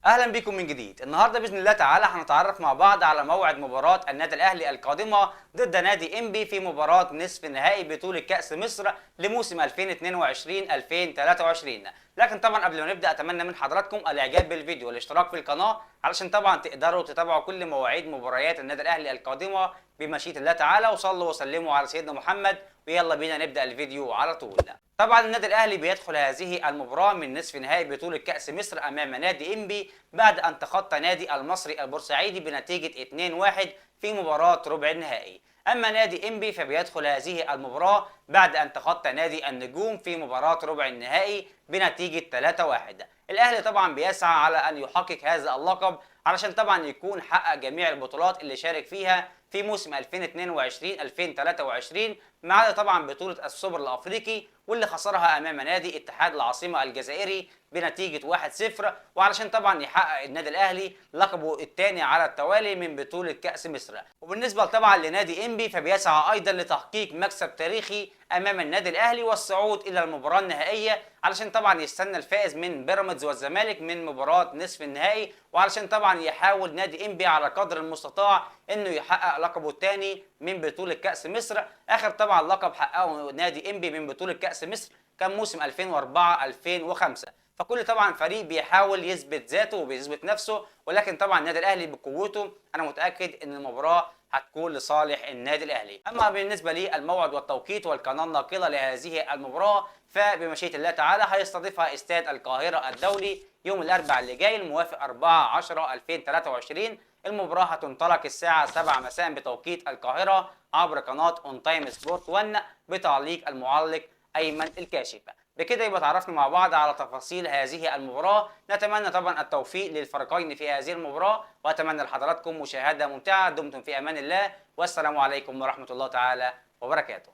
اهلا بكم من جديد. النهارده باذن الله تعالى هنتعرف مع بعض على موعد مباراه النادي الاهلي القادمه ضد نادي انبي في مباراه نصف نهائي بطوله كاس مصر لموسم 2022 2023. لكن طبعا قبل ما نبدا اتمنى من حضراتكم الاعجاب بالفيديو والاشتراك في القناه علشان طبعا تقدروا تتابعوا كل مواعيد مباريات النادي الاهلي القادمه بمشيئه الله تعالى. وصلوا وسلموا على سيدنا محمد ويلا بينا نبدا الفيديو على طول. طبعا النادي الاهلي بيدخل هذه المباراه من نصف نهائي بطوله كاس مصر امام نادي انبي بعد ان تخطى نادي المصري البورسعيدي بنتيجه 2-1 في مباراه ربع النهائي. اما نادي انبي فبيدخل هذه المباراه بعد ان تخطى نادي النجوم في مباراه ربع النهائي بنتيجه 3-1. الاهلي طبعا بيسعى على ان يحقق هذا اللقب علشان طبعا يكون حقق جميع البطولات اللي شارك فيها في موسم 2022 2023 ما عدا طبعا بطوله السوبر الافريقي واللي خسرها امام نادي اتحاد العاصمه الجزائري بنتيجه 1-0. وعلشان طبعا يحقق النادي الاهلي لقبه الثاني على التوالي من بطوله كاس مصر. وبالنسبه طبعا لنادي انبي فبيسعى ايضا لتحقيق مكسب تاريخي امام النادي الاهلي والصعود الى المباراه النهائيه علشان طبعا يستنى الفائز من بيراميدز والزمالك من مباراه نصف النهائي. وعلشان طبعا يحاول نادي انبي على قدر المستطاع انه يحقق لقبه الثاني من بطوله كاس مصر. اخر طبعا لقب حققه نادي انبي من بطوله كاس مصر كان موسم 2004 2005. فكل طبعا فريق بيحاول يثبت ذاته وبيثبت نفسه، ولكن طبعا النادي الاهلي بقوته انا متاكد ان المباراه هتكون لصالح النادي الاهلي. اما بالنسبه للموعد والتوقيت والقناه الناقله لهذه المباراه فبمشيئه الله تعالى هيستضيفها استاد القاهره الدولي يوم الاربعاء اللي جاي الموافق 4/10/2023. المباراه هتنطلق الساعه 7 مساء بتوقيت القاهره عبر قناه اون تايم سبورت 1 بتعليق المعلق ايمن الكاشف. بكده يبقى تعرفنا مع بعض على تفاصيل هذه المباراة. نتمنى طبعا التوفيق للفريقين في هذه المباراة وأتمنى لحضراتكم مشاهدة ممتعة. دمتم في أمان الله والسلام عليكم ورحمة الله تعالى وبركاته.